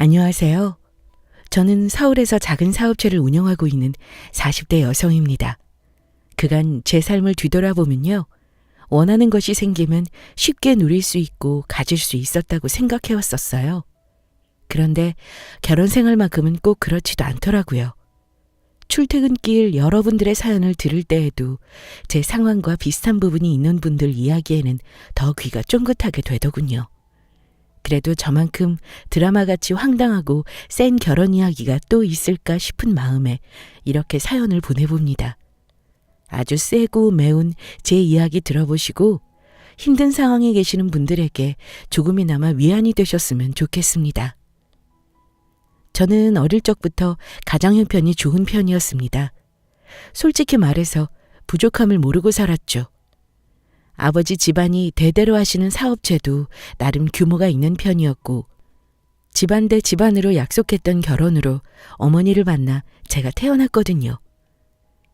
안녕하세요. 저는 서울에서 작은 사업체를 운영하고 있는 40대 여성입니다. 그간 제 삶을 뒤돌아보면요. 원하는 것이 생기면 쉽게 누릴 수 있고 가질 수 있었다고 생각해왔었어요. 그런데 결혼 생활만큼은 꼭 그렇지도 않더라고요. 출퇴근길 여러분들의 사연을 들을 때에도 제 상황과 비슷한 부분이 있는 분들 이야기에는 더 귀가 쫑긋하게 되더군요. 그래도 저만큼 드라마같이 황당하고 센 결혼 이야기가 또 있을까 싶은 마음에 이렇게 사연을 보내봅니다. 아주 세고 매운 제 이야기 들어보시고 힘든 상황에 계시는 분들에게 조금이나마 위안이 되셨으면 좋겠습니다. 저는 어릴 적부터 가정 형편이 좋은 편이었습니다. 솔직히 말해서 부족함을 모르고 살았죠. 아버지 집안이 대대로 하시는 사업체도 나름 규모가 있는 편이었고 집안 대 집안으로 약속했던 결혼으로 어머니를 만나 제가 태어났거든요.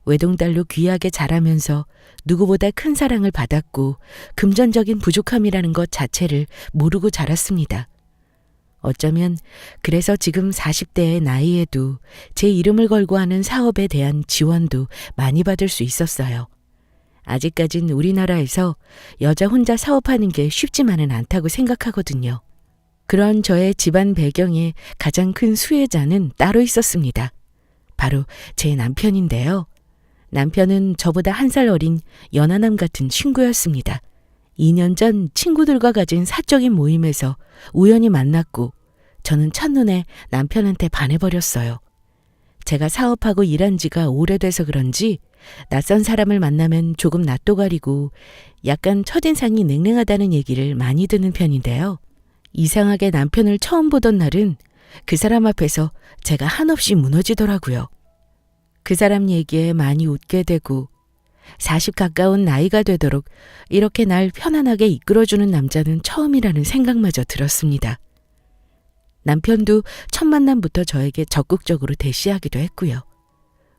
외동딸로 귀하게 자라면서 누구보다 큰 사랑을 받았고 금전적인 부족함이라는 것 자체를 모르고 자랐습니다. 어쩌면 그래서 지금 40대의 나이에도 제 이름을 걸고 하는 사업에 대한 지원도 많이 받을 수 있었어요. 아직까진 우리나라에서 여자 혼자 사업하는 게 쉽지만은 않다고 생각하거든요. 그런 저의 집안 배경에 가장 큰 수혜자는 따로 있었습니다. 바로 제 남편인데요. 남편은 저보다 1살 어린 연하남 같은 친구였습니다. 2년 전 친구들과 가진 사적인 모임에서 우연히 만났고 저는 첫눈에 남편한테 반해버렸어요. 제가 사업하고 일한 지가 오래돼서 그런지 낯선 사람을 만나면 조금 낯도 가리고 약간 첫인상이 냉랭하다는 얘기를 많이 듣는 편인데요. 이상하게 남편을 처음 보던 날은 그 사람 앞에서 제가 한없이 무너지더라고요. 그 사람 얘기에 많이 웃게 되고 40 가까운 나이가 되도록 이렇게 날 편안하게 이끌어주는 남자는 처음이라는 생각마저 들었습니다. 남편도 첫 만남부터 저에게 적극적으로 대시하기도 했고요.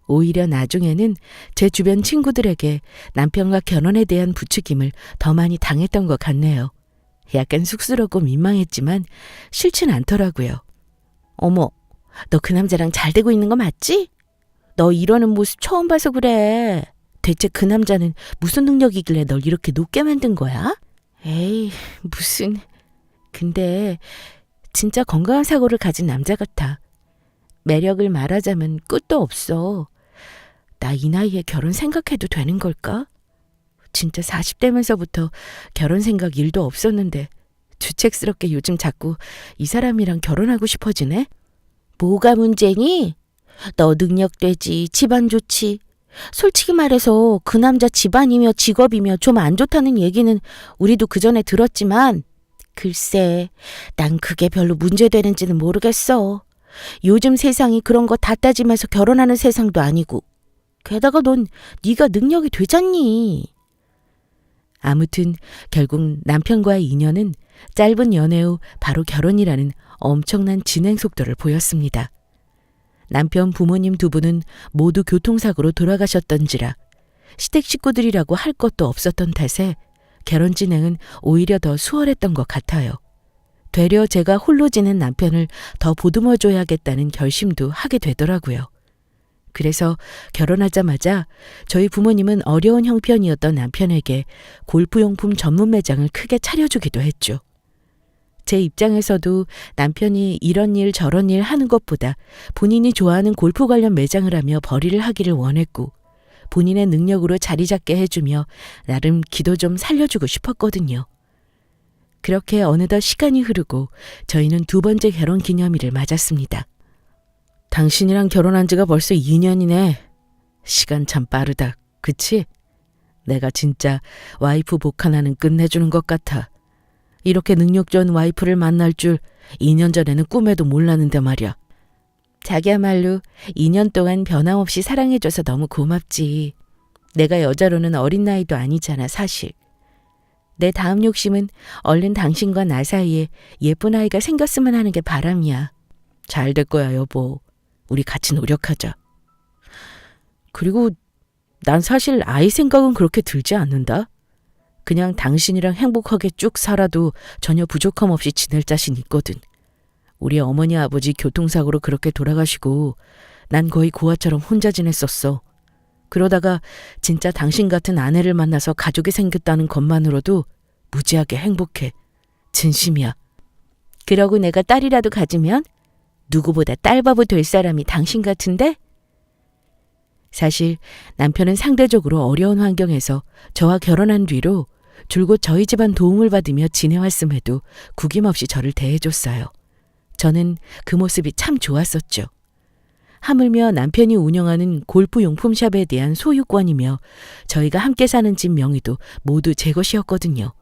오히려 나중에는 제 주변 친구들에게 남편과 결혼에 대한 부추김을 더 많이 당했던 것 같네요. 약간 쑥스럽고 민망했지만 싫진 않더라고요. 어머, 너 그 남자랑 잘 되고 있는 거 맞지? 너 이러는 모습 처음 봐서 그래. 대체 그 남자는 무슨 능력이길래 널 이렇게 높게 만든 거야? 에이, 무슨... 근데 진짜 건강한 사고를 가진 남자 같아. 매력을 말하자면 끝도 없어. 나 이 나이에 결혼 생각해도 되는 걸까? 진짜 40대면서부터 결혼 생각 일도 없었는데 주책스럽게 요즘 자꾸 이 사람이랑 결혼하고 싶어지네? 뭐가 문제니? 너 능력되지, 집안 좋지. 솔직히 말해서 그 남자 집안이며 직업이며 좀 안 좋다는 얘기는 우리도 그전에 들었지만 글쎄, 난 그게 별로 문제되는지는 모르겠어. 요즘 세상이 그런 거 다 따지면서 결혼하는 세상도 아니고. 게다가 넌 네가 능력이 되잖니. 아무튼 결국 남편과의 인연은 짧은 연애 후 바로 결혼이라는 엄청난 진행 속도를 보였습니다. 남편 부모님 두 분은 모두 교통사고로 돌아가셨던지라 시댁 식구들이라고 할 것도 없었던 탓에 결혼 진행은 오히려 더 수월했던 것 같아요. 되려 제가 홀로 지낸 남편을 더 보듬어줘야겠다는 결심도 하게 되더라고요. 그래서 결혼하자마자 저희 부모님은 어려운 형편이었던 남편에게 골프용품 전문 매장을 크게 차려주기도 했죠. 제 입장에서도 남편이 이런 일 저런 일 하는 것보다 본인이 좋아하는 골프 관련 매장을 하며 벌이를 하기를 원했고 본인의 능력으로 자리 잡게 해주며 나름 기도 좀 살려주고 싶었거든요. 그렇게 어느덧 시간이 흐르고 저희는 2번째 결혼 기념일을 맞았습니다. 당신이랑 결혼한 지가 벌써 2년이네. 시간 참 빠르다. 그치? 내가 진짜 와이프 복 하나는 끝내주는 것 같아. 이렇게 능력 좋은 와이프를 만날 줄 2년 전에는 꿈에도 몰랐는데 말이야. 자기야말로 2년 동안 변함없이 사랑해줘서 너무 고맙지. 내가 여자로는 어린 나이도 아니잖아, 사실. 내 다음 욕심은 얼른 당신과 나 사이에 예쁜 아이가 생겼으면 하는 게 바람이야. 잘 될 거야, 여보. 우리 같이 노력하자. 그리고 난 사실 아이 생각은 그렇게 들지 않는다. 그냥 당신이랑 행복하게 쭉 살아도 전혀 부족함 없이 지낼 자신 있거든. 우리 어머니 아버지 교통사고로 그렇게 돌아가시고 난 거의 고아처럼 혼자 지냈었어. 그러다가 진짜 당신 같은 아내를 만나서 가족이 생겼다는 것만으로도 무지하게 행복해. 진심이야. 그러고 내가 딸이라도 가지면 누구보다 딸바보 될 사람이 당신 같은데? 사실 남편은 상대적으로 어려운 환경에서 저와 결혼한 뒤로 줄곧 저희 집안 도움을 받으며 지내왔음에도 구김없이 저를 대해줬어요. 저는 그 모습이 참 좋았었죠. 하물며 남편이 운영하는 골프 용품샵에 대한 소유권이며 저희가 함께 사는 집 명의도 모두 제 것이었거든요.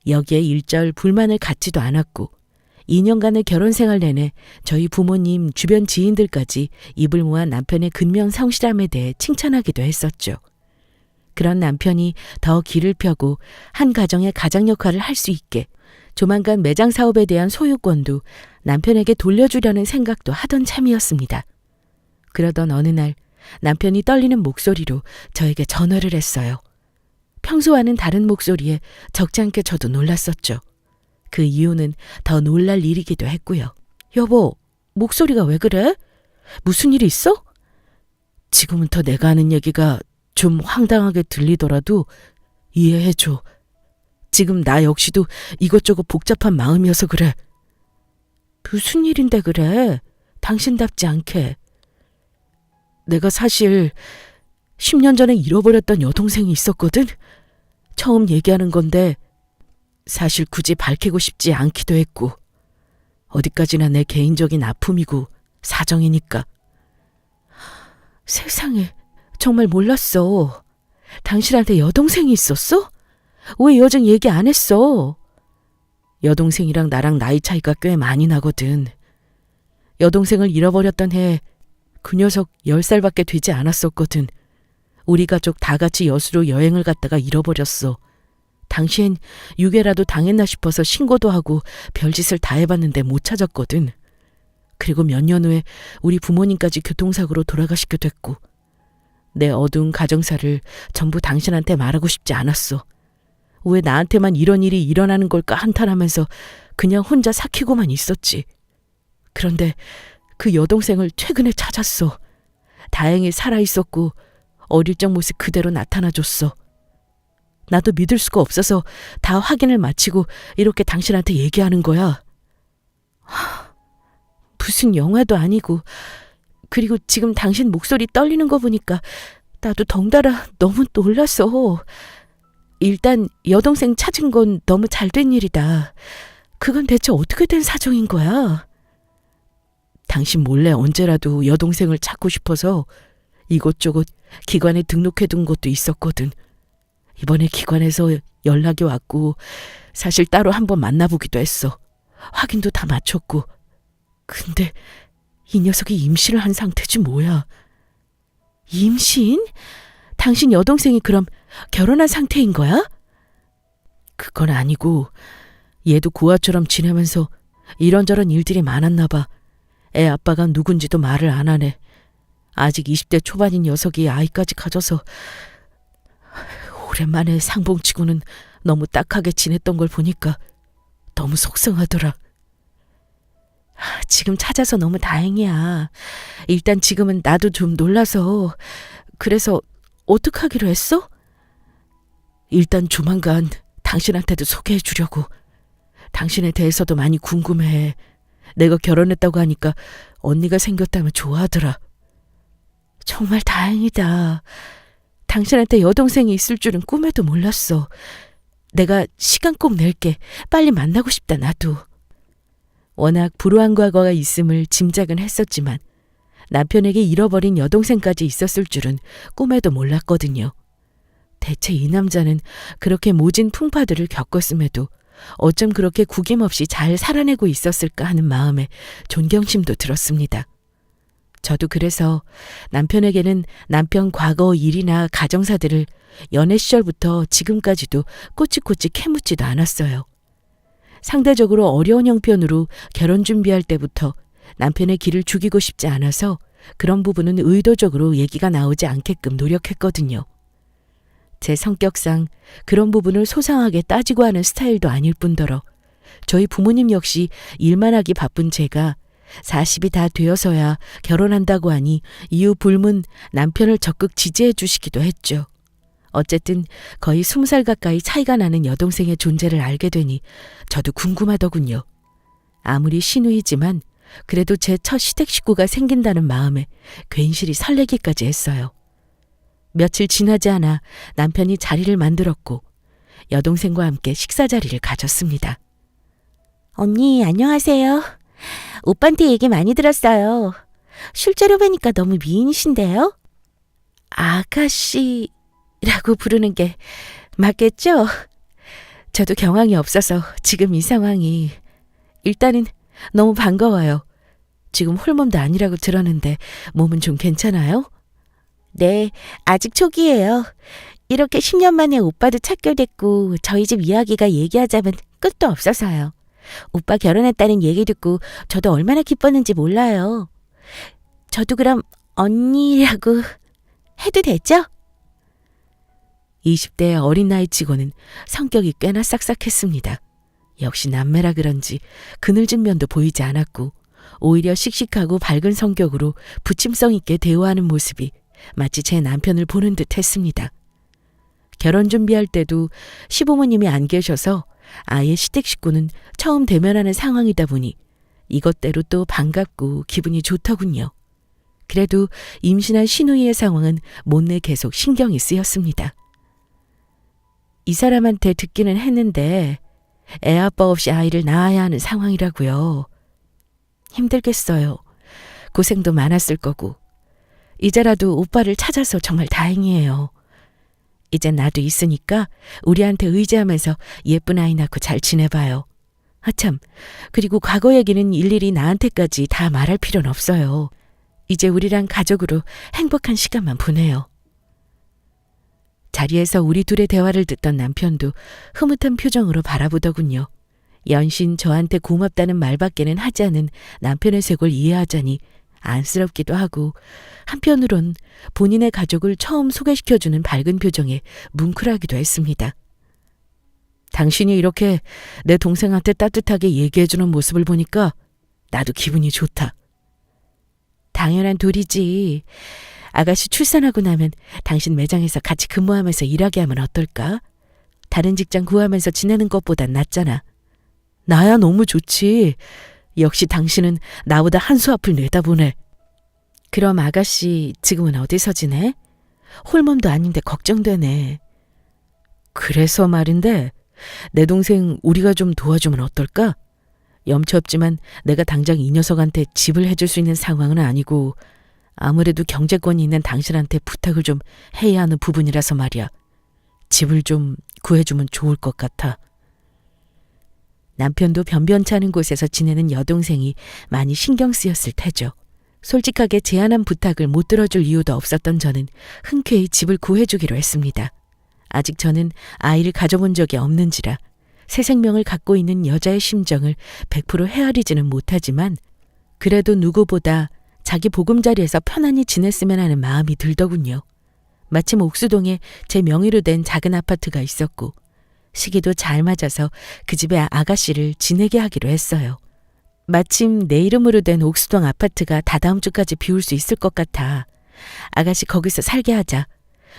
여기에 일절 불만을 갖지도 않았고 2년간의 결혼 생활 내내 저희 부모님, 주변 지인들까지 입을 모아 남편의 근면 성실함에 대해 칭찬하기도 했었죠. 그런 남편이 더 길을 펴고 한 가정의 가장 역할을 할 수 있게 조만간 매장 사업에 대한 소유권도 남편에게 돌려주려는 생각도 하던 참이었습니다. 그러던 어느 날 남편이 떨리는 목소리로 저에게 전화를 했어요. 평소와는 다른 목소리에 적지 않게 저도 놀랐었죠. 그 이유는 더 놀랄 일이기도 했고요. 여보, 목소리가 왜 그래? 무슨 일 있어? 지금부터 내가 하는 얘기가 좀 황당하게 들리더라도 이해해줘. 지금 나 역시도 이것저것 복잡한 마음이어서 그래. 무슨 일인데 그래? 당신답지 않게. 내가 사실 10년 전에 잃어버렸던 여동생이 있었거든. 처음 얘기하는 건데 사실 굳이 밝히고 싶지 않기도 했고 어디까지나 내 개인적인 아픔이고 사정이니까. 세상에, 정말 몰랐어. 당신한테 여동생이 있었어? 왜 여정 얘기 안 했어? 여동생이랑 나랑 나이 차이가 꽤 많이 나거든. 여동생을 잃어버렸던 해에 그 녀석 10살밖에 되지 않았었거든. 우리 가족 다 같이 여수로 여행을 갔다가 잃어버렸어. 당시엔 유괴라도 당했나 싶어서 신고도 하고 별짓을 다 해봤는데 못 찾았거든. 그리고 몇 년 후에 우리 부모님까지 교통사고로 돌아가시게 됐고 내 어두운 가정사를 전부 당신한테 말하고 싶지 않았어. 왜 나한테만 이런 일이 일어나는 걸까 한탄하면서 그냥 혼자 삭히고만 있었지. 그런데 그 여동생을 최근에 찾았어. 다행히 살아있었고 어릴 적 모습 그대로 나타나줬어. 나도 믿을 수가 없어서 다 확인을 마치고 이렇게 당신한테 얘기하는 거야. 무슨 영화도 아니고. 그리고 지금 당신 목소리 떨리는 거 보니까 나도 덩달아 너무 놀랐어. 일단 여동생 찾은 건 너무 잘된 일이다. 그건 대체 어떻게 된 사정인 거야? 당신 몰래 언제라도 여동생을 찾고 싶어서 이곳저곳 기관에 등록해둔 것도 있었거든. 이번에 기관에서 연락이 왔고 사실 따로 한번 만나보기도 했어. 확인도 다 마쳤고. 근데 이 녀석이 임신을 한 상태지 뭐야. 임신? 당신 여동생이 그럼 결혼한 상태인 거야? 그건 아니고 얘도 고아처럼 지내면서 이런저런 일들이 많았나 봐. 애 아빠가 누군지도 말을 안 하네. 아직 20대 초반인 녀석이 아이까지 가져서 오랜만에 상봉치고는 너무 딱하게 지냈던 걸 보니까 너무 속상하더라. 지금 찾아서 너무 다행이야. 일단 지금은 나도 좀 놀라서. 그래서 어떡하기로 했어? 일단 조만간 당신한테도 소개해 주려고. 당신에 대해서도 많이 궁금해. 내가 결혼했다고 하니까 언니가 생겼다면 좋아하더라. 정말 다행이다. 당신한테 여동생이 있을 줄은 꿈에도 몰랐어. 내가 시간 꼭 낼게. 빨리 만나고 싶다, 나도. 워낙 불우한 과거가 있음을 짐작은 했었지만 남편에게 잃어버린 여동생까지 있었을 줄은 꿈에도 몰랐거든요. 대체 이 남자는 그렇게 모진 풍파들을 겪었음에도 어쩜 그렇게 구김없이 잘 살아내고 있었을까 하는 마음에 존경심도 들었습니다. 저도 그래서 남편에게는 남편 과거 일이나 가정사들을 연애 시절부터 지금까지도 꼬치꼬치 캐묻지도 않았어요. 상대적으로 어려운 형편으로 결혼 준비할 때부터 남편의 길을 죽이고 싶지 않아서 그런 부분은 의도적으로 얘기가 나오지 않게끔 노력했거든요. 제 성격상 그런 부분을 소상하게 따지고 하는 스타일도 아닐 뿐더러 저희 부모님 역시 일만 하기 바쁜 제가 40이 다 되어서야 결혼한다고 하니 이유 불문 남편을 적극 지지해 주시기도 했죠. 어쨌든 거의 20살 가까이 차이가 나는 여동생의 존재를 알게 되니 저도 궁금하더군요. 아무리 시누이지만 그래도 제 첫 시댁 식구가 생긴다는 마음에 괜시리 설레기까지 했어요. 며칠 지나지 않아 남편이 자리를 만들었고 여동생과 함께 식사 자리를 가졌습니다. 언니, 안녕하세요. 오빠한테 얘기 많이 들었어요. 실제로 뵈니까 너무 미인이신데요? 아가씨라고 부르는 게 맞겠죠? 저도 경황이 없어서 지금 이 상황이 일단은 너무 반가워요. 지금 홀몸도 아니라고 들었는데 몸은 좀 괜찮아요? 네, 아직 초기예요. 이렇게 10년 만에 오빠도 찾게 됐고 저희 집 이야기가 얘기하자면 끝도 없어서요. 오빠 결혼했다는 얘기 듣고 저도 얼마나 기뻤는지 몰라요. 저도 그럼 언니라고 해도 되죠? 20대의 어린 나이치고는 성격이 꽤나 싹싹했습니다. 역시 남매라 그런지 그늘진 면도 보이지 않았고 오히려 씩씩하고 밝은 성격으로 부침성 있게 대우하는 모습이 마치 제 남편을 보는 듯 했습니다. 결혼 준비할 때도 시부모님이 안 계셔서 아예 시댁 식구는 처음 대면하는 상황이다 보니 이것대로 또 반갑고 기분이 좋더군요. 그래도 임신한 시누이의 상황은 못내 계속 신경이 쓰였습니다. 이 사람한테 듣기는 했는데 애 아빠 없이 아이를 낳아야 하는 상황이라고요. 힘들겠어요. 고생도 많았을 거고. 이제라도 오빠를 찾아서 정말 다행이에요. 이젠 나도 있으니까 우리한테 의지하면서 예쁜 아이 낳고 잘 지내봐요. 아참, 그리고 과거 얘기는 일일이 나한테까지 다 말할 필요는 없어요. 이제 우리랑 가족으로 행복한 시간만 보내요. 자리에서 우리 둘의 대화를 듣던 남편도 흐뭇한 표정으로 바라보더군요. 연신 저한테 고맙다는 말밖에는 하지 않은 남편의 색을 이해하자니 안쓰럽기도 하고 한편으론 본인의 가족을 처음 소개시켜주는 밝은 표정에 뭉클하기도 했습니다. 당신이 이렇게 내 동생한테 따뜻하게 얘기해주는 모습을 보니까 나도 기분이 좋다. 당연한 도리지. 아가씨 출산하고 나면 당신 매장에서 같이 근무하면서 일하게 하면 어떨까? 다른 직장 구하면서 지내는 것보단 낫잖아. 나야 너무 좋지. 역시 당신은 나보다 한 수 앞을 내다보네. 그럼 아가씨 지금은 어디서 지내? 홀몸도 아닌데 걱정되네. 그래서 말인데 내 동생 우리가 좀 도와주면 어떨까? 염치 없지만 내가 당장 이 녀석한테 집을 해줄 수 있는 상황은 아니고 아무래도 경제권이 있는 당신한테 부탁을 좀 해야 하는 부분이라서 말이야. 집을 좀 구해주면 좋을 것 같아. 남편도 변변치 않은 곳에서 지내는 여동생이 많이 신경 쓰였을 테죠. 솔직하게 제안한 부탁을 못 들어줄 이유도 없었던 저는 흔쾌히 집을 구해주기로 했습니다. 아직 저는 아이를 가져본 적이 없는지라 새 생명을 갖고 있는 여자의 심정을 100% 헤아리지는 못하지만 그래도 누구보다 자기 보금자리에서 편안히 지냈으면 하는 마음이 들더군요. 마침 옥수동에 제 명의로 된 작은 아파트가 있었고 시기도 잘 맞아서 그 집에 아가씨를 지내게 하기로 했어요. 마침 내 이름으로 된 옥수동 아파트가 다다음 주까지 비울 수 있을 것 같아. 아가씨 거기서 살게 하자.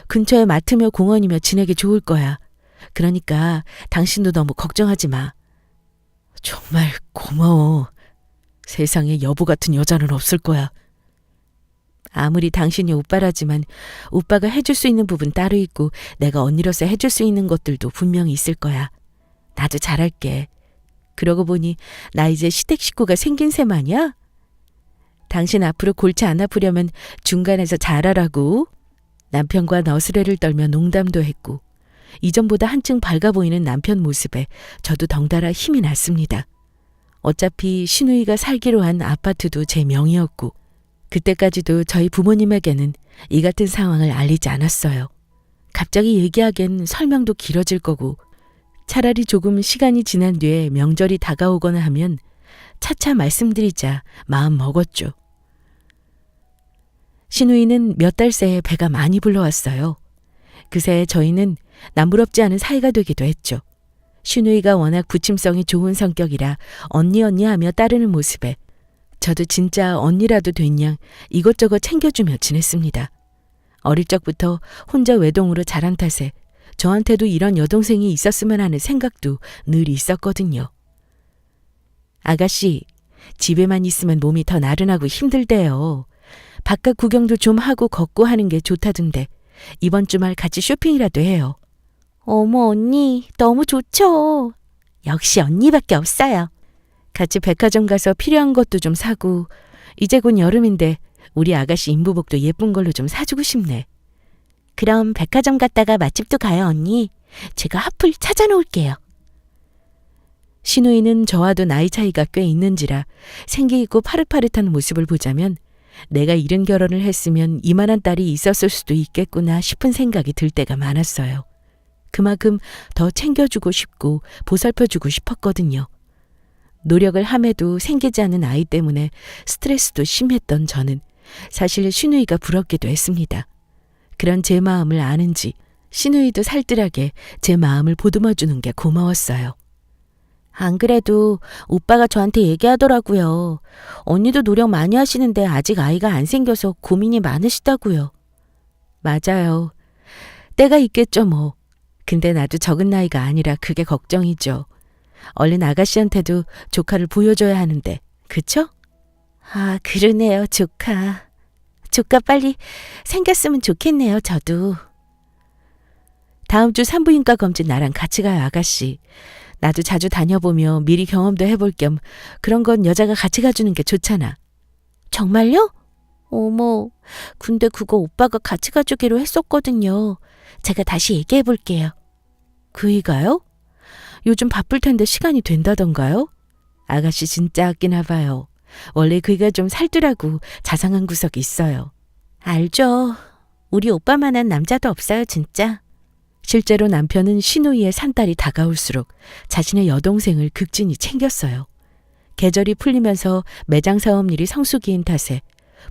근처에 마트며 공원이며 지내기 좋을 거야. 그러니까 당신도 너무 걱정하지 마. 정말 고마워. 세상에 여보 같은 여자는 없을 거야. 아무리 당신이 오빠라지만 오빠가 해줄 수 있는 부분 따로 있고 내가 언니로서 해줄 수 있는 것들도 분명히 있을 거야. 나도 잘할게. 그러고 보니 나 이제 시댁 식구가 생긴 셈 아니야? 당신 앞으로 골치 안 아프려면 중간에서 잘하라고. 남편과 너스레를 떨며 농담도 했고 이전보다 한층 밝아 보이는 남편 모습에 저도 덩달아 힘이 났습니다. 어차피 시누이가 살기로 한 아파트도 제 명의였고 그때까지도 저희 부모님에게는 이 같은 상황을 알리지 않았어요. 갑자기 얘기하기엔 설명도 길어질 거고 차라리 조금 시간이 지난 뒤에 명절이 다가오거나 하면 차차 말씀드리자 마음 먹었죠. 시누이는 몇 달 새에 배가 많이 불러왔어요. 그새 저희는 남부럽지 않은 사이가 되기도 했죠. 신우이가 워낙 부침성이 좋은 성격이라 언니 하며 따르는 모습에 저도 진짜 언니라도 된 양 이것저것 챙겨주며 지냈습니다. 어릴 적부터 혼자 외동으로 자란 탓에 저한테도 이런 여동생이 있었으면 하는 생각도 늘 있었거든요. 아가씨, 집에만 있으면 몸이 더 나른하고 힘들대요. 바깥 구경도 좀 하고 걷고 하는 게 좋다던데 이번 주말 같이 쇼핑이라도 해요. 어머 언니, 너무 좋죠. 역시 언니밖에 없어요. 같이 백화점 가서 필요한 것도 좀 사고 이제 곧 여름인데 우리 아가씨 인부복도 예쁜 걸로 좀 사주고 싶네. 그럼 백화점 갔다가 맛집도 가요 언니. 제가 핫플 찾아놓을게요. 신우이는 저와도 나이 차이가 꽤 있는지라 생기 있고 파릇파릇한 모습을 보자면 내가 이른 결혼을 했으면 이만한 딸이 있었을 수도 있겠구나 싶은 생각이 들 때가 많았어요. 그만큼 더 챙겨주고 싶고 보살펴주고 싶었거든요. 노력을 함에도 생기지 않는 아이 때문에 스트레스도 심했던 저는 사실 신우이가 부럽기도 했습니다. 그런 제 마음을 아는지 신우이도 살뜰하게 제 마음을 보듬어주는 게 고마웠어요. 안 그래도 오빠가 저한테 얘기하더라고요. 언니도 노력 많이 하시는데 아직 아이가 안 생겨서 고민이 많으시다고요. 맞아요. 때가 있겠죠 뭐. 근데 나도 적은 나이가 아니라 그게 걱정이죠. 얼른 아가씨한테도 조카를 보여줘야 하는데, 그쵸? 아, 그러네요, 조카. 조카 빨리 생겼으면 좋겠네요, 저도. 다음 주 산부인과 검진 나랑 같이 가요, 아가씨. 나도 자주 다녀보며 미리 경험도 해볼 겸 그런 건 여자가 같이 가주는 게 좋잖아. 정말요? 어머, 근데 그거 오빠가 같이 가주기로 했었거든요. 제가 다시 얘기해 볼게요. 그이가요? 요즘 바쁠 텐데 시간이 된다던가요? 아가씨 진짜 아끼나 봐요. 원래 그이가 좀 살뜰하고 자상한 구석이 있어요. 알죠. 우리 오빠만한 남자도 없어요, 진짜. 실제로 남편은 신우이의 산딸이 다가올수록 자신의 여동생을 극진히 챙겼어요. 계절이 풀리면서 매장 사업 일이 성수기인 탓에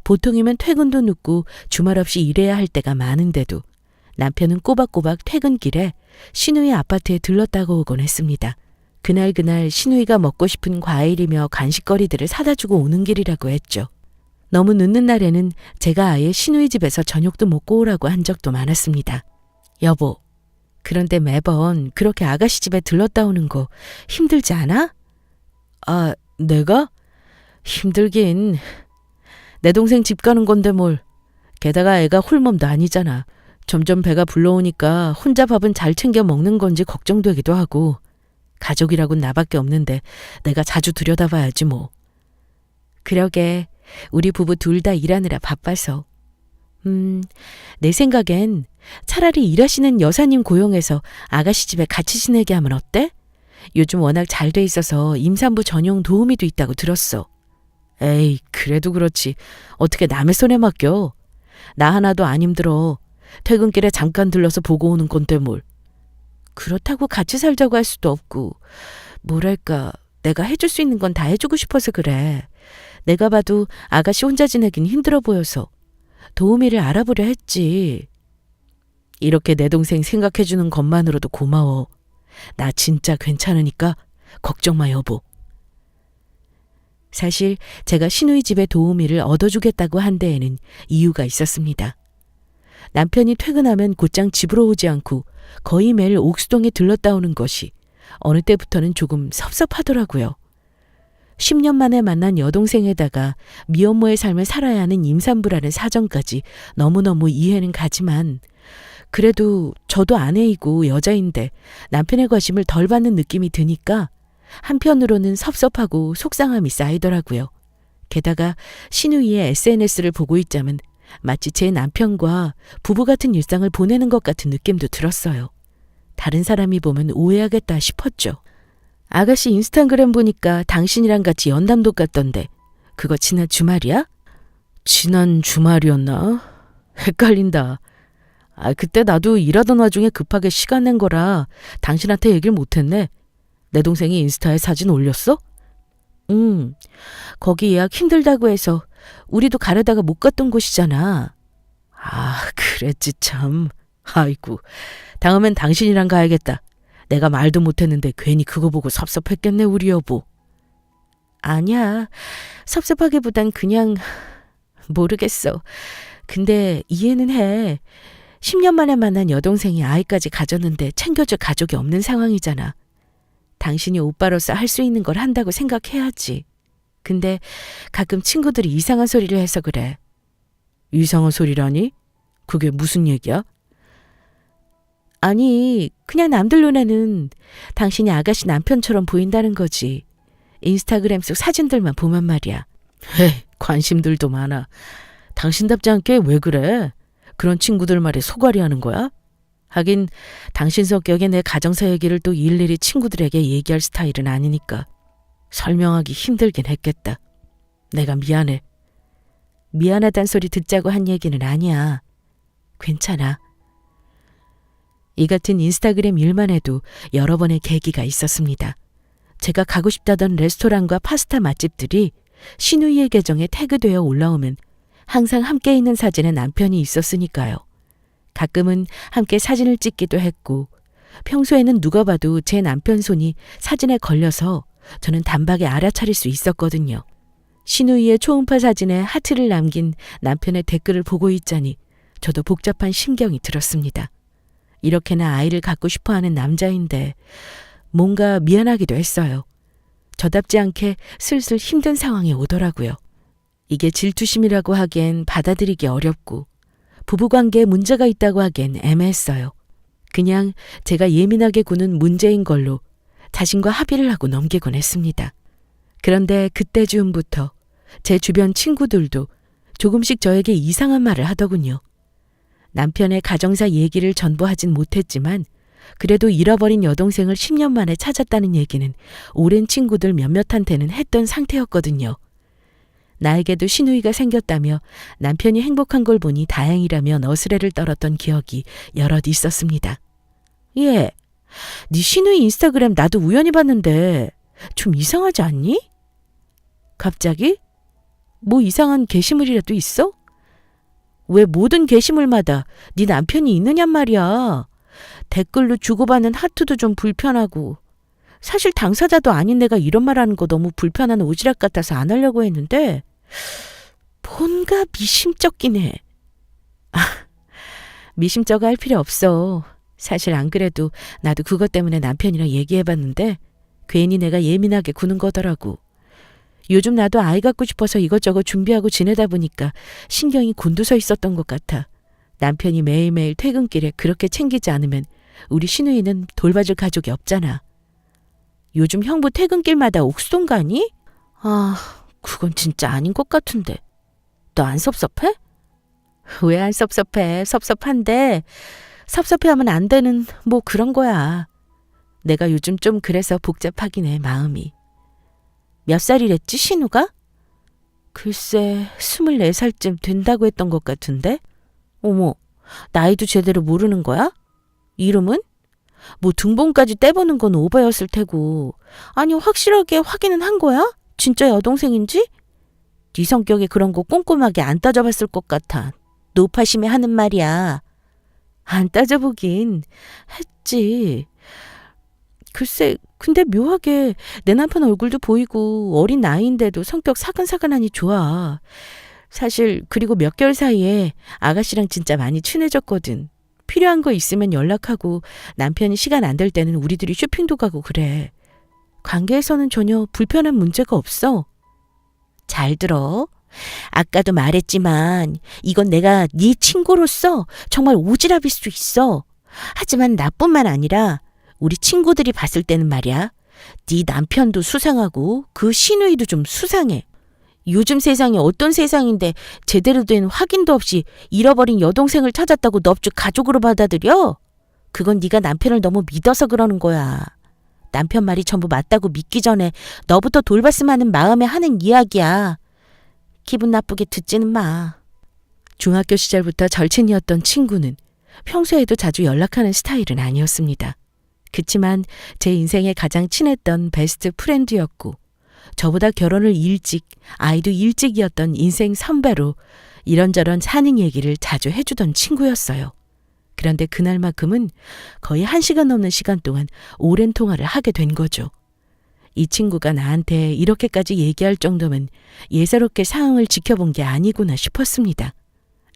보통이면 퇴근도 늦고 주말 없이 일해야 할 때가 많은데도 남편은 꼬박꼬박 퇴근길에 신우이 아파트에 들렀다고 오곤 했습니다. 그날 신우이가 먹고 싶은 과일이며 간식거리들을 사다 주고 오는 길이라고 했죠. 너무 늦는 날에는 제가 아예 신우이 집에서 저녁도 먹고 오라고 한 적도 많았습니다. 여보, 그런데 매번 그렇게 아가씨 집에 들렀다 오는 거 힘들지 않아? 아, 내가? 힘들긴. 내 동생 집 가는 건데 뭘. 게다가 애가 홀몸도 아니잖아. 점점 배가 불러오니까 혼자 밥은 잘 챙겨 먹는 건지 걱정되기도 하고 가족이라곤 나밖에 없는데 내가 자주 들여다봐야지 뭐. 그러게 우리 부부 둘 다 일하느라 바빠서. 내 생각엔 차라리 일하시는 여사님 고용해서 아가씨 집에 같이 지내게 하면 어때? 요즘 워낙 잘 돼 있어서 임산부 전용 도우미도 있다고 들었어. 에이, 그래도 그렇지. 어떻게 남의 손에 맡겨. 나 하나도 안 힘들어. 퇴근길에 잠깐 들러서 보고 오는 건데 뭘. 그렇다고 같이 살자고 할 수도 없고 뭐랄까 내가 해줄 수 있는 건 다 해주고 싶어서 그래. 내가 봐도 아가씨 혼자 지내긴 힘들어 보여서 도우미를 알아보려 했지. 이렇게 내 동생 생각해주는 것만으로도 고마워. 나 진짜 괜찮으니까 걱정 마 여보. 사실 제가 신우이 집에 도우미를 얻어주겠다고 한 데에는 이유가 있었습니다. 남편이 퇴근하면 곧장 집으로 오지 않고 거의 매일 옥수동에 들렀다 오는 것이 어느 때부터는 조금 섭섭하더라고요. 10년 만에 만난 여동생에다가 미혼모의 삶을 살아야 하는 임산부라는 사정까지 너무너무 이해는 가지만 그래도 저도 아내이고 여자인데 남편의 관심을 덜 받는 느낌이 드니까 한편으로는 섭섭하고 속상함이 쌓이더라고요. 게다가 신우이의 SNS를 보고 있자면 마치 제 남편과 부부 같은 일상을 보내는 것 같은 느낌도 들었어요. 다른 사람이 보면 오해하겠다 싶었죠. 아가씨 인스타그램 보니까 당신이랑 같이 연담도 갔던데 그거 지난 주말이야? 지난 주말이었나? 헷갈린다. 그때 나도 일하던 와중에 급하게 시간 낸 거라 당신한테 얘기를 못했네. 내 동생이 인스타에 사진 올렸어? 거기 예약 힘들다고 해서 우리도 가려다가 못 갔던 곳이잖아. 아, 그랬지 참. 아이고, 다음엔 당신이랑 가야겠다. 내가 말도 못했는데 괜히 그거 보고 섭섭했겠네, 우리 여보. 아니야. 섭섭하기보단 그냥 모르겠어. 근데 이해는 해. 10년 만에 만난 여동생이 아이까지 가졌는데 챙겨줄 가족이 없는 상황이잖아. 당신이 오빠로서 할 수 있는 걸 한다고 생각해야지. 근데 가끔 친구들이 이상한 소리를 해서 그래. 이상한 소리라니? 그게 무슨 얘기야? 아니, 그냥 남들 눈에는 당신이 아가씨 남편처럼 보인다는 거지. 인스타그램 속 사진들만 보면 말이야. 에이, 관심들도 많아. 당신답지 않게 왜 그래? 그런 친구들 말에 소갈이 하는 거야? 하긴 당신 성격에 내 가정사 얘기를 또 일일이 친구들에게 얘기할 스타일은 아니니까 설명하기 힘들긴 했겠다. 내가 미안해. 미안하단 소리 듣자고 한 얘기는 아니야. 괜찮아. 이 같은 인스타그램 일만 해도 여러 번의 계기가 있었습니다. 제가 가고 싶다던 레스토랑과 파스타 맛집들이 신우이의 계정에 태그되어 올라오면 항상 함께 있는 사진에 남편이 있었으니까요. 가끔은 함께 사진을 찍기도 했고 평소에는 누가 봐도 제 남편 손이 사진에 걸려서 저는 단박에 알아차릴 수 있었거든요. 신우이의 초음파 사진에 하트를 남긴 남편의 댓글을 보고 있자니 저도 복잡한 심경이 들었습니다. 이렇게나 아이를 갖고 싶어하는 남자인데 뭔가 미안하기도 했어요. 저답지 않게 슬슬 힘든 상황이 오더라고요. 이게 질투심이라고 하기엔 받아들이기 어렵고 부부관계에 문제가 있다고 하기엔 애매했어요. 그냥 제가 예민하게 구는 문제인 걸로 자신과 합의를 하고 넘기곤 했습니다. 그런데 그때 즈음부터 제 주변 친구들도 조금씩 저에게 이상한 말을 하더군요. 남편의 가정사 얘기를 전부 하진 못했지만 그래도 잃어버린 여동생을 10년 만에 찾았다는 얘기는 오랜 친구들 몇몇한테는 했던 상태였거든요. 나에게도 시누이가 생겼다며 남편이 행복한 걸 보니 다행이라며 너스레를 떨었던 기억이 여럿 있었습니다. 예, 네 시누이 인스타그램 나도 우연히 봤는데 좀 이상하지 않니? 갑자기? 뭐 이상한 게시물이라도 있어? 왜 모든 게시물마다 네 남편이 있느냔 말이야. 댓글로 주고받는 하트도 좀 불편하고 사실 당사자도 아닌 내가 이런 말하는 거 너무 불편한 오지랖 같아서 안 하려고 했는데 뭔가 미심쩍긴 해. 미심쩍어 할 필요 없어. 사실 안 그래도 나도 그것 때문에 남편이랑 얘기해봤는데 괜히 내가 예민하게 구는 거더라고. 요즘 나도 아이 갖고 싶어서 이것저것 준비하고 지내다 보니까 신경이 곤두서 있었던 것 같아. 남편이 매일매일 퇴근길에 그렇게 챙기지 않으면 우리 시누이는 돌봐줄 가족이 없잖아. 요즘 형부 퇴근길마다 옥수동 가니? 그건 진짜 아닌 것 같은데. 너 안 섭섭해? 왜 안 섭섭해? 섭섭한데 섭섭해하면 안 되는 뭐 그런 거야. 내가 요즘 좀 그래서 복잡하긴 해, 마음이. 몇 살이랬지, 신우가? 글쎄 24살쯤 된다고 했던 것 같은데? 어머, 나이도 제대로 모르는 거야? 이름은? 뭐 등본까지 떼보는 건 오버였을 테고. 아니 확실하게 확인은 한 거야? 진짜 여동생인지? 네 성격에 그런 거 꼼꼼하게 안 따져봤을 것 같아. 노파심에 하는 말이야. 안 따져보긴 했지. 글쎄 근데 묘하게 내 남편 얼굴도 보이고 어린 나이인데도 성격 사근사근하니 좋아. 사실 그리고 몇 개월 사이에 아가씨랑 진짜 많이 친해졌거든. 필요한 거 있으면 연락하고 남편이 시간 안 될 때는 우리들이 쇼핑도 가고 그래. 관계에서는 전혀 불편한 문제가 없어. 잘 들어. 아까도 말했지만 이건 내가 네 친구로서 정말 오지랖일 수 있어. 하지만 나뿐만 아니라 우리 친구들이 봤을 때는 말이야. 네 남편도 수상하고 그 시누이도 좀 수상해. 요즘 세상이 어떤 세상인데 제대로 된 확인도 없이 잃어버린 여동생을 찾았다고 넙죽 가족으로 받아들여? 그건 네가 남편을 너무 믿어서 그러는 거야. 남편 말이 전부 맞다고 믿기 전에 너부터 돌봤으면 하는 마음에 하는 이야기야. 기분 나쁘게 듣지는 마. 중학교 시절부터 절친이었던 친구는 평소에도 자주 연락하는 스타일은 아니었습니다. 그치만 제 인생에 가장 친했던 베스트 프렌드였고 저보다 결혼을 일찍, 아이도 일찍이었던 인생 선배로 이런저런 사는 얘기를 자주 해주던 친구였어요. 그런데 그날만큼은 거의 1시간 넘는 시간 동안 오랜 통화를 하게 된 거죠. 이 친구가 나한테 이렇게까지 얘기할 정도면 예사롭게 상황을 지켜본 게 아니구나 싶었습니다.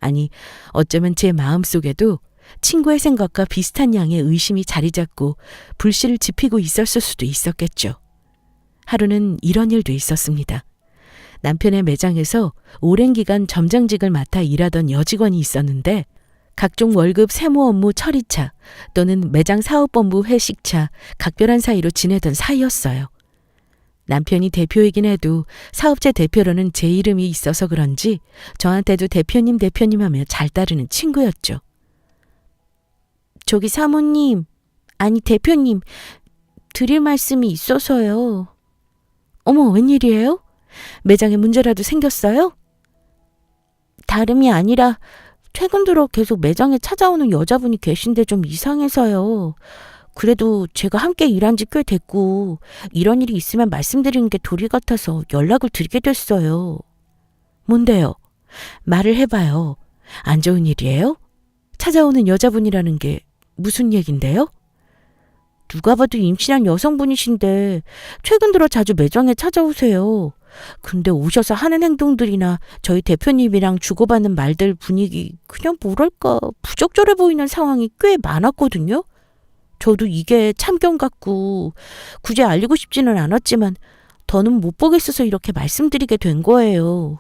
아니, 어쩌면 제 마음속에도 친구의 생각과 비슷한 양의 의심이 자리 잡고 불씨를 지피고 있었을 수도 있었겠죠. 하루는 이런 일도 있었습니다. 남편의 매장에서 오랜 기간 점장직을 맡아 일하던 여직원이 있었는데 각종 월급 세무 업무 처리차 또는 매장 사업본부 회식차 각별한 사이로 지내던 사이였어요. 남편이 대표이긴 해도 사업체 대표로는 제 이름이 있어서 그런지 저한테도 대표님 하며 잘 따르는 친구였죠. 저기 사모님, 아니 대표님, 드릴 말씀이 있어서요. 어머, 웬일이에요? 매장에 문제라도 생겼어요? 다름이 아니라 최근 들어 계속 매장에 찾아오는 여자분이 계신데 좀 이상해서요. 그래도 제가 함께 일한 지 꽤 됐고 이런 일이 있으면 말씀드리는 게 도리 같아서 연락을 드리게 됐어요. 뭔데요? 말을 해봐요. 안 좋은 일이에요? 찾아오는 여자분이라는 게 무슨 얘긴데요? 누가 봐도 임신한 여성분이신데 최근 들어 자주 매장에 찾아오세요. 근데 오셔서 하는 행동들이나 저희 대표님이랑 주고받는 말들 분위기 그냥 뭐랄까 부적절해 보이는 상황이 꽤 많았거든요. 저도 이게 참견 같고 굳이 알리고 싶지는 않았지만 더는 못 보겠어서 이렇게 말씀드리게 된 거예요.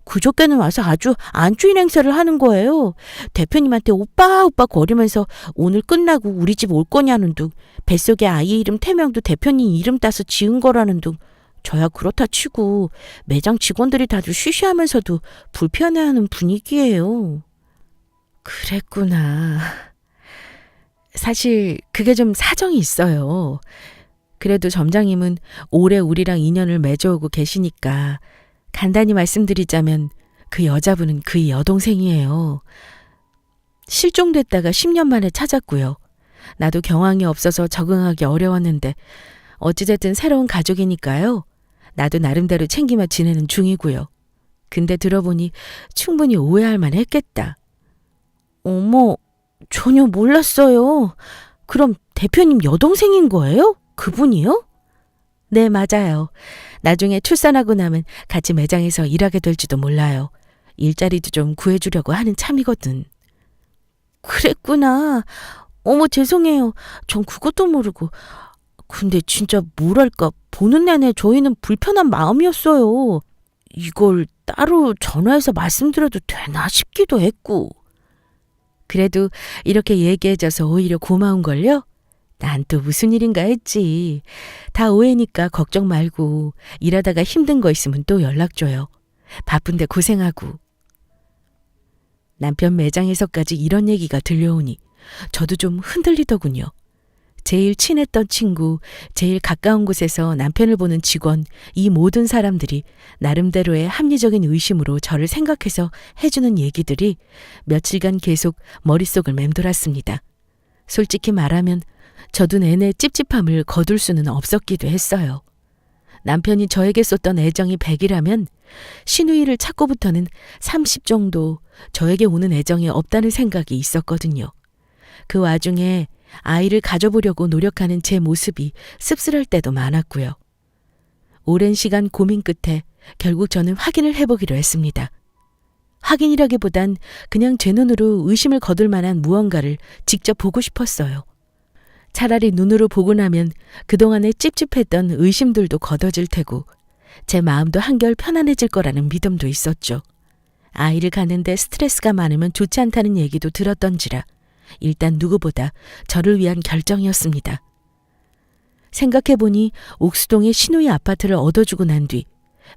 그저께는 와서 아주 안주인 행세를 하는 거예요. 대표님한테 오빠 거리면서 오늘 끝나고 우리 집 올 거냐는 둥, 뱃속에 아이 이름 태명도 대표님 이름 따서 지은 거라는 둥. 저야 그렇다 치고 매장 직원들이 다들 쉬쉬하면서도 불편해하는 분위기예요. 그랬구나. 사실 그게 좀 사정이 있어요. 그래도 점장님은 오래 우리랑 인연을 맺어오고 계시니까 간단히 말씀드리자면 그 여자분은 그의 여동생이에요. 실종됐다가 10년 만에 찾았고요. 나도 경황이 없어서 적응하기 어려웠는데 어찌됐든 새로운 가족이니까요. 나도 나름대로 챙기며 지내는 중이고요. 근데 들어보니 충분히 오해할 만했겠다. 어머, 전혀 몰랐어요. 그럼 대표님 여동생인 거예요? 그분이요? 네, 맞아요. 나중에 출산하고 나면 같이 매장에서 일하게 될지도 몰라요. 일자리도 좀 구해주려고 하는 참이거든. 그랬구나. 어머, 죄송해요. 전 그것도 모르고. 근데 진짜 뭐랄까 보는 내내 저희는 불편한 마음이었어요. 이걸 따로 전화해서 말씀드려도 되나 싶기도 했고. 그래도 이렇게 얘기해줘서 오히려 고마운걸요? 난 또 무슨 일인가 했지. 다 오해니까 걱정 말고 일하다가 힘든 거 있으면 또 연락 줘요. 바쁜데 고생하고. 남편 매장에서까지 이런 얘기가 들려오니 저도 좀 흔들리더군요. 제일 친했던 친구, 제일 가까운 곳에서 남편을 보는 직원, 이 모든 사람들이 나름대로의 합리적인 의심으로 저를 생각해서 해주는 얘기들이 며칠간 계속 머릿속을 맴돌았습니다. 솔직히 말하면 저도 내내 찝찝함을 거둘 수는 없었기도 했어요. 남편이 저에게 쏟던 애정이 100이라면 신우이를 찾고부터는 30 정도 저에게 오는 애정이 없다는 생각이 있었거든요. 그 와중에 아이를 가져보려고 노력하는 제 모습이 씁쓸할 때도 많았고요. 오랜 시간 고민 끝에 결국 저는 확인을 해보기로 했습니다. 확인이라기보단 그냥 제 눈으로 의심을 거둘 만한 무언가를 직접 보고 싶었어요. 차라리 눈으로 보고 나면 그동안에 찝찝했던 의심들도 걷어질 테고 제 마음도 한결 편안해질 거라는 믿음도 있었죠. 아이를 갖는데 스트레스가 많으면 좋지 않다는 얘기도 들었던지라 일단 누구보다 저를 위한 결정이었습니다. 생각해보니 옥수동의 신우이 아파트를 얻어주고 난 뒤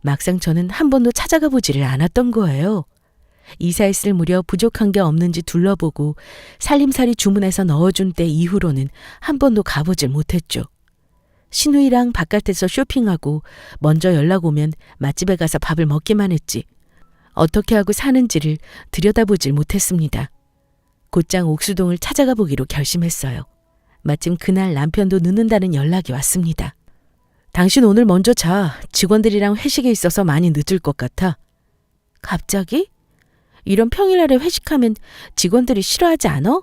막상 저는 한 번도 찾아가 보지를 않았던 거예요. 이사했을 무렵 부족한 게 없는지 둘러보고 살림살이 주문해서 넣어준 때 이후로는 한 번도 가보질 못했죠. 신우이랑 바깥에서 쇼핑하고 먼저 연락 오면 맛집에 가서 밥을 먹기만 했지 어떻게 하고 사는지를 들여다보질 못했습니다. 곧장 옥수동을 찾아가 보기로 결심했어요. 마침 그날 남편도 늦는다는 연락이 왔습니다. 당신 오늘 먼저 자. 직원들이랑 회식에 있어서 많이 늦을 것 같아. 갑자기? 이런 평일날에 회식하면 직원들이 싫어하지 않아?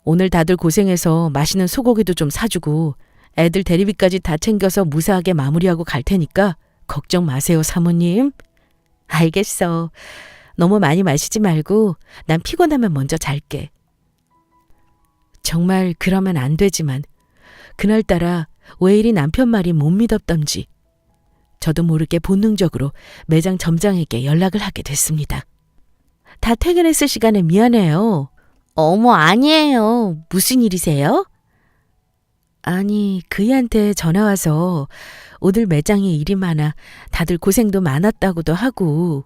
오늘 다들 고생해서 맛있는 소고기도 좀 사주고 애들 대리비까지 다 챙겨서 무사하게 마무리하고 갈 테니까 걱정 마세요, 사모님. 알겠어. 너무 많이 마시지 말고 난 피곤하면 먼저 잘게. 정말 그러면 안 되지만 그날따라 왜 이리 남편 말이 못 믿었던지 저도 모르게 본능적으로 매장 점장에게 연락을 하게 됐습니다. 다 퇴근했을 시간에 미안해요. 어머, 아니에요. 무슨 일이세요? 아니, 그이한테 전화 와서 오늘 매장에 일이 많아 다들 고생도 많았다고도 하고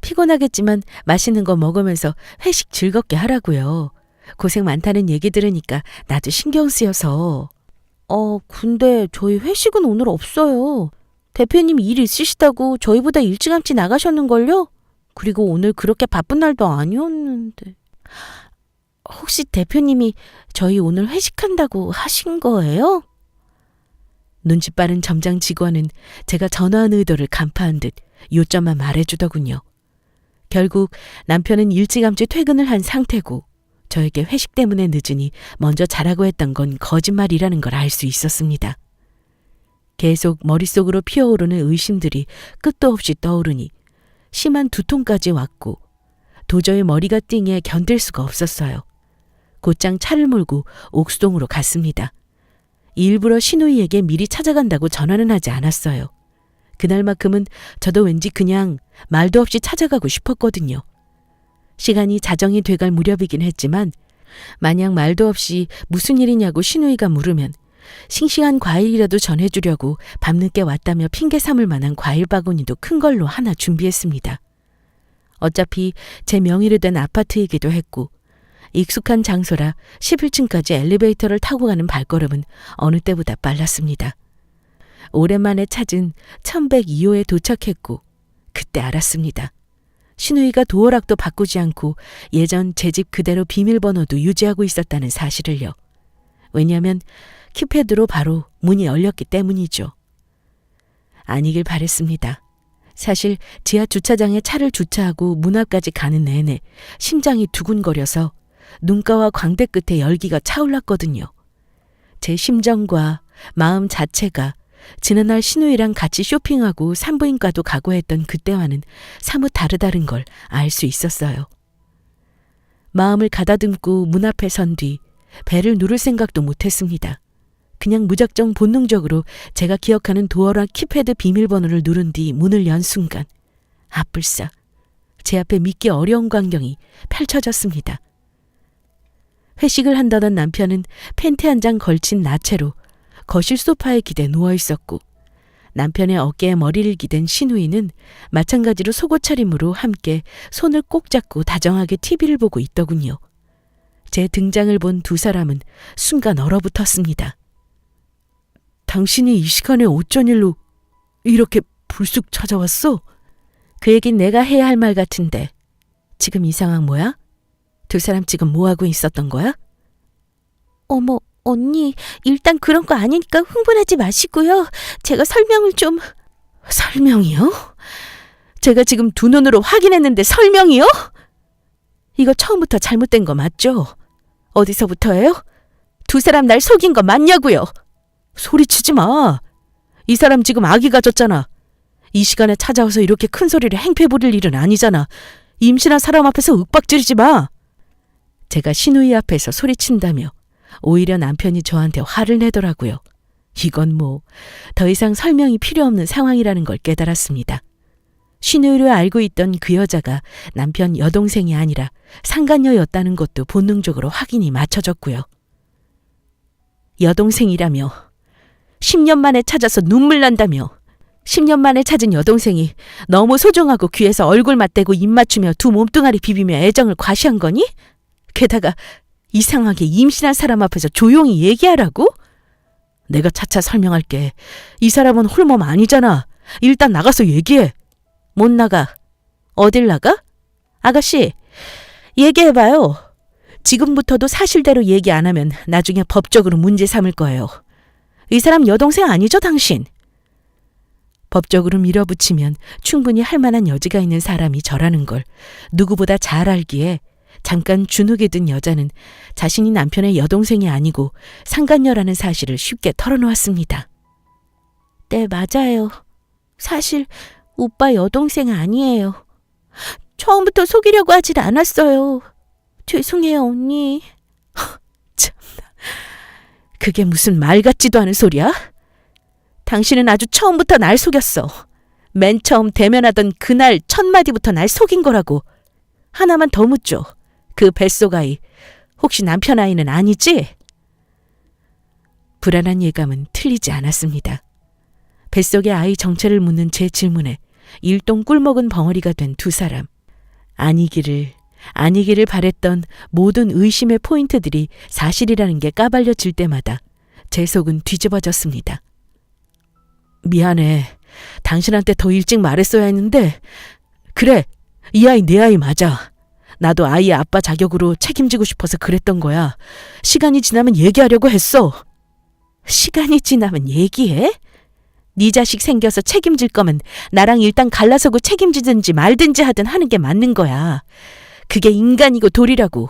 피곤하겠지만 맛있는 거 먹으면서 회식 즐겁게 하라고요. 고생 많다는 얘기 들으니까 나도 신경 쓰여서. 근데 저희 회식은 오늘 없어요. 대표님 일 있으시다고 저희보다 일찌감치 나가셨는걸요? 그리고 오늘 그렇게 바쁜 날도 아니었는데. 혹시 대표님이 저희 오늘 회식한다고 하신 거예요? 눈치 빠른 점장 직원은 제가 전화한 의도를 간파한 듯 요점만 말해주더군요. 결국 남편은 일찌감치 퇴근을 한 상태고 저에게 회식 때문에 늦으니 먼저 자라고 했던 건 거짓말이라는 걸 알 수 있었습니다. 계속 머릿속으로 피어오르는 의심들이 끝도 없이 떠오르니 심한 두통까지 왔고 도저히 머리가 띵해 견딜 수가 없었어요. 곧장 차를 몰고 옥수동으로 갔습니다. 일부러 신우이에게 미리 찾아간다고 전화는 하지 않았어요. 그날만큼은 저도 왠지 그냥 말도 없이 찾아가고 싶었거든요. 시간이 자정이 돼갈 무렵이긴 했지만 마냥 말도 없이 무슨 일이냐고 신우이가 물으면 싱싱한 과일이라도 전해주려고 밤늦게 왔다며 핑계 삼을 만한 과일 바구니도 큰 걸로 하나 준비했습니다. 어차피 제 명의로 된 아파트이기도 했고 익숙한 장소라 11층까지 엘리베이터를 타고 가는 발걸음은 어느 때보다 빨랐습니다. 오랜만에 찾은 1102호에 도착했고 그때 알았습니다. 신우이가 도어락도 바꾸지 않고 예전 제 집 그대로 비밀번호도 유지하고 있었다는 사실을요. 왜냐하면 키패드로 바로 문이 열렸기 때문이죠. 아니길 바랬습니다. 사실 지하 주차장에 차를 주차하고 문 앞까지 가는 내내 심장이 두근거려서 눈가와 광대 끝에 열기가 차올랐거든요. 제 심정과 마음 자체가 지난날 신우이랑 같이 쇼핑하고 산부인과도 가고 했던 그때와는 사뭇 다르다는 걸 알 수 있었어요. 마음을 가다듬고 문 앞에 선 뒤 배를 누를 생각도 못했습니다. 그냥 무작정 본능적으로 제가 기억하는 도어락 키패드 비밀번호를 누른 뒤 문을 연 순간 아뿔싸 제 앞에 믿기 어려운 광경이 펼쳐졌습니다. 회식을 한다던 남편은 팬티 한 장 걸친 나체로 거실 소파에 기대 누워 있었고 남편의 어깨에 머리를 기댄 신우이는 마찬가지로 속옷 차림으로 함께 손을 꼭 잡고 다정하게 TV를 보고 있더군요. 제 등장을 본 두 사람은 순간 얼어붙었습니다. 당신이 이 시간에 어쩐 일로 이렇게 불쑥 찾아왔어? 그 얘긴 내가 해야 할 말 같은데 지금 이 상황 뭐야? 두 사람 지금 뭐하고 있었던 거야? 어머, 언니, 일단 그런 거 아니니까 흥분하지 마시고요. 제가 설명을 좀... 설명이요? 제가 지금 두 눈으로 확인했는데 설명이요? 이거 처음부터 잘못된 거 맞죠? 어디서부터예요? 두 사람 날 속인 거 맞냐고요? 소리치지 마. 이 사람 지금 아기 가졌잖아. 이 시간에 찾아와서 이렇게 큰 소리를 행패 부릴 일은 아니잖아. 임신한 사람 앞에서 윽박지르지 마. 제가 신우이 앞에서 소리친다며 오히려 남편이 저한테 화를 내더라고요. 이건 뭐 더 이상 설명이 필요 없는 상황이라는 걸 깨달았습니다. 신우이로 알고 있던 그 여자가 남편 여동생이 아니라 상간녀였다는 것도 본능적으로 확인이 맞춰졌고요. 여동생이라며 10년 만에 찾아서 눈물 난다며 10년 만에 찾은 여동생이 너무 소중하고 귀에서 얼굴 맞대고 입 맞추며 두 몸뚱아리 비비며 애정을 과시한 거니? 게다가 이상하게 임신한 사람 앞에서 조용히 얘기하라고? 내가 차차 설명할게. 이 사람은 홀몸 아니잖아. 일단 나가서 얘기해. 못 나가. 어딜 나가? 아가씨, 얘기해봐요. 지금부터도 사실대로 얘기 안 하면 나중에 법적으로 문제 삼을 거예요. 이 사람 여동생 아니죠, 당신? 법적으로 밀어붙이면 충분히 할 만한 여지가 있는 사람이 저라는 걸 누구보다 잘 알기에 잠깐 주눅에 든 여자는 자신이 남편의 여동생이 아니고 상간녀라는 사실을 쉽게 털어놓았습니다. 네, 맞아요. 사실 오빠 여동생 아니에요. 처음부터 속이려고 하질 않았어요. 죄송해요, 언니. 참나. 그게 무슨 말 같지도 않은 소리야? 당신은 아주 처음부터 날 속였어. 맨 처음 대면하던 그날 첫 마디부터 날 속인 거라고. 하나만 더 묻죠. 그 뱃속 아이, 혹시 남편 아이는 아니지? 불안한 예감은 틀리지 않았습니다. 뱃속의 아이 정체를 묻는 제 질문에 일동 꿀먹은 벙어리가 된 두 사람. 아니기를 바랬던 모든 의심의 포인트들이 사실이라는 게 까발려질 때마다 제 속은 뒤집어졌습니다. 미안해. 당신한테 더 일찍 말했어야 했는데, 그래, 이 아이 내 아이 맞아. 나도 아이의 아빠 자격으로 책임지고 싶어서 그랬던 거야. 시간이 지나면 얘기하려고 했어. 시간이 지나면 얘기해? 네 자식 생겨서 책임질 거면 나랑 일단 갈라서고 책임지든지 말든지 하든 하는 게 맞는 거야. 그게 인간이고 도리라고.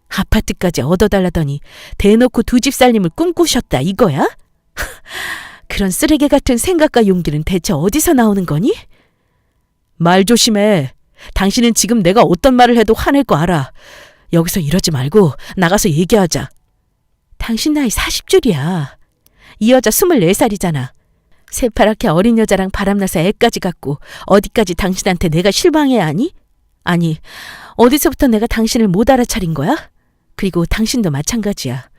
아파트까지 얻어달라더니 대놓고 두 집 살림을 꿈꾸셨다 이거야? 그런 쓰레기 같은 생각과 용기는 대체 어디서 나오는 거니? 말 조심해. 당신은 지금 내가 어떤 말을 해도 화낼 거 알아. 여기서 이러지 말고 나가서 얘기하자. 당신 나이 40줄이야. 이 여자 24살이잖아. 새파랗게 어린 여자랑 바람나서 애까지 갖고 어디까지 당신한테 내가 실망해야 하니? 아니, 어디서부터 내가 당신을 못 알아차린 거야? 그리고 당신도 마찬가지야.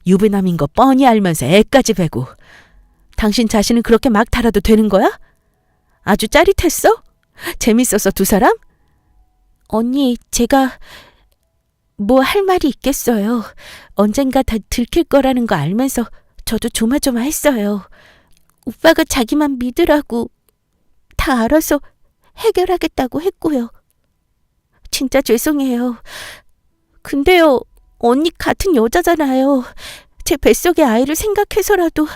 유부남인 거 뻔히 알면서 애까지 베고. 당신 자신은 그렇게 막 달아도 되는 거야? 아주 짜릿했어? 재밌었어, 두 사람? 언니, 제가 뭐 할 말이 있겠어요. 언젠가 다 들킬 거라는 거 알면서 저도 조마조마했어요. 오빠가 자기만 믿으라고 다 알아서 해결하겠다고 했고요. 진짜 죄송해요. 근데요, 언니 같은 여자잖아요. 제 뱃속의 아이를 생각해서라도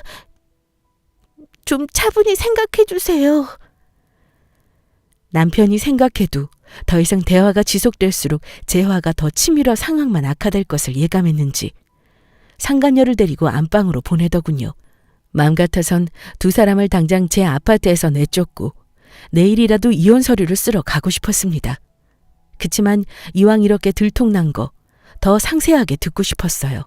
좀 차분히 생각해 주세요. 남편이 생각해도 더 이상 대화가 지속될수록 제 화가 더 치밀어 상황만 악화될 것을 예감했는지 상간녀를 데리고 안방으로 보내더군요. 마음 같아선 두 사람을 당장 제 아파트에서 내쫓고 내일이라도 이혼 서류를 쓰러 가고 싶었습니다. 그치만 이왕 이렇게 들통난 거 더 상세하게 듣고 싶었어요.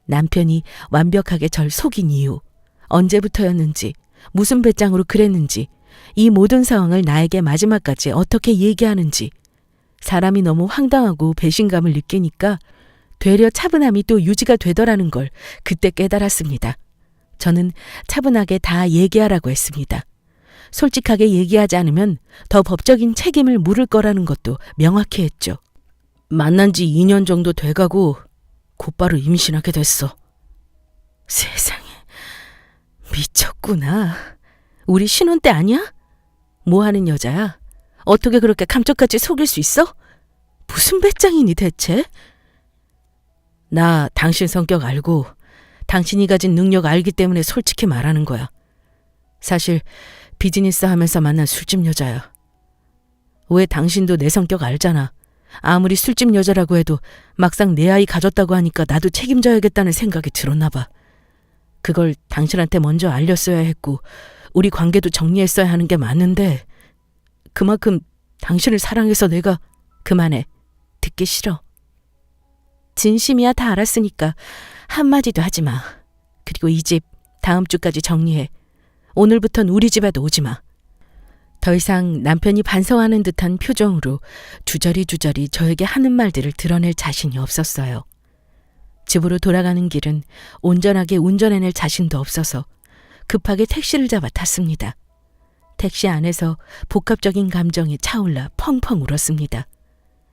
남편이 완벽하게 절 속인 이유, 언제부터였는지, 무슨 배짱으로 그랬는지, 이 모든 상황을 나에게 마지막까지 어떻게 얘기하는지. 사람이 너무 황당하고 배신감을 느끼니까 되려 차분함이 또 유지가 되더라는 걸 그때 깨달았습니다. 저는 차분하게 다 얘기하라고 했습니다. 솔직하게 얘기하지 않으면 더 법적인 책임을 물을 거라는 것도 명확히 했죠. 만난 지 2년 정도 돼가고 곧바로 임신하게 됐어. 세상에, 미쳤구나. 우리 신혼 때 아니야? 뭐 하는 여자야? 어떻게 그렇게 감쪽같이 속일 수 있어? 무슨 배짱이니 대체? 나 당신 성격 알고 당신이 가진 능력 알기 때문에 솔직히 말하는 거야. 사실 비즈니스 하면서 만난 술집 여자야. 왜 당신도 내 성격 알잖아. 아무리 술집 여자라고 해도 막상 내 아이 가졌다고 하니까 나도 책임져야겠다는 생각이 들었나 봐. 그걸 당신한테 먼저 알렸어야 했고 우리 관계도 정리했어야 하는 게 맞는데 그만큼 당신을 사랑해서 내가 그만해. 듣기 싫어. 진심이야 다 알았으니까 한마디도 하지 마. 그리고 이 집 다음 주까지 정리해. 오늘부턴 우리 집에도 오지 마. 더 이상 남편이 반성하는 듯한 표정으로 주저리 저에게 하는 말들을 드러낼 자신이 없었어요. 집으로 돌아가는 길은 온전하게 운전해낼 자신도 없어서 급하게 택시를 잡아 탔습니다. 택시 안에서 복합적인 감정이 차올라 펑펑 울었습니다.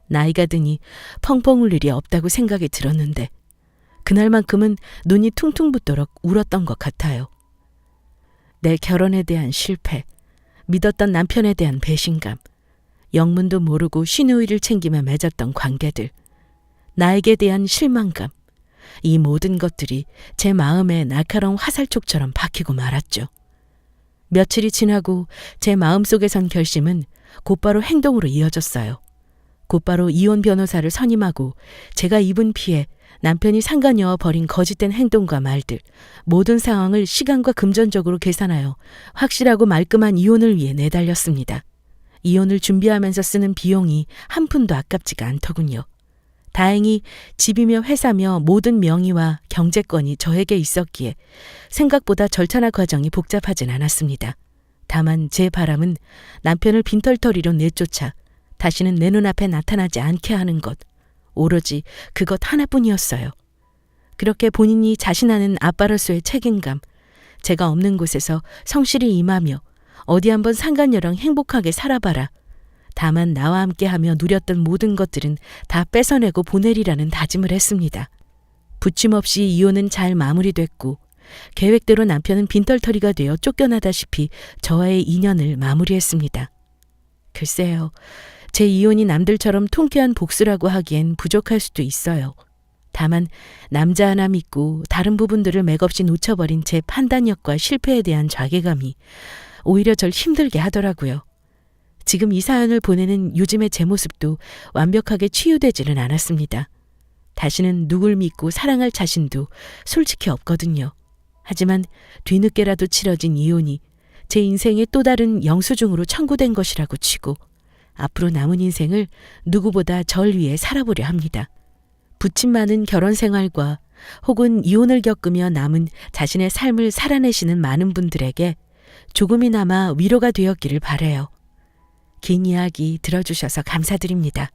나이가 드니 펑펑 울 일이 없다고 생각이 들었는데 그날만큼은 눈이 퉁퉁 붓도록 울었던 것 같아요. 내 결혼에 대한 실패, 믿었던 남편에 대한 배신감, 영문도 모르고 쉰우이를 챙기며 맺었던 관계들, 나에게 대한 실망감, 이 모든 것들이 제 마음에 날카로운 화살촉처럼 박히고 말았죠. 며칠이 지나고 제 마음속에 선 결심은 곧바로 행동으로 이어졌어요. 곧바로 이혼 변호사를 선임하고 제가 입은 피해, 남편이 상간녀와 벌인 거짓된 행동과 말들, 모든 상황을 시간과 금전적으로 계산하여 확실하고 말끔한 이혼을 위해 내달렸습니다. 이혼을 준비하면서 쓰는 비용이 한 푼도 아깝지가 않더군요. 다행히 집이며 회사며 모든 명의와 경제권이 저에게 있었기에 생각보다 절차나 과정이 복잡하진 않았습니다. 다만 제 바람은 남편을 빈털터리로 내쫓아 다시는 내 눈앞에 나타나지 않게 하는 것, 오로지 그것 하나뿐이었어요. 그렇게 본인이 자신하는 아빠로서의 책임감, 제가 없는 곳에서 성실히 임하며 어디 한번 상간녀랑 행복하게 살아봐라. 다만 나와 함께하며 누렸던 모든 것들은 다 뺏어내고 보내리라는 다짐을 했습니다. 부침없이 이혼은 잘 마무리됐고 계획대로 남편은 빈털터리가 되어 쫓겨나다시피 저와의 인연을 마무리했습니다. 글쎄요, 제 이혼이 남들처럼 통쾌한 복수라고 하기엔 부족할 수도 있어요. 다만 남자 하나 믿고 다른 부분들을 맥없이 놓쳐버린 제 판단력과 실패에 대한 자괴감이 오히려 절 힘들게 하더라고요. 지금 이 사연을 보내는 요즘의 제 모습도 완벽하게 치유되지는 않았습니다. 다시는 누굴 믿고 사랑할 자신도 솔직히 없거든요. 하지만 뒤늦게라도 치러진 이혼이 제 인생의 또 다른 영수증으로 청구된 것이라고 치고 앞으로 남은 인생을 누구보다 절 위해 살아보려 합니다. 부침 많은 결혼 생활과 혹은 이혼을 겪으며 남은 자신의 삶을 살아내시는 많은 분들에게 조금이나마 위로가 되었기를 바라요. 긴 이야기 들어주셔서 감사드립니다.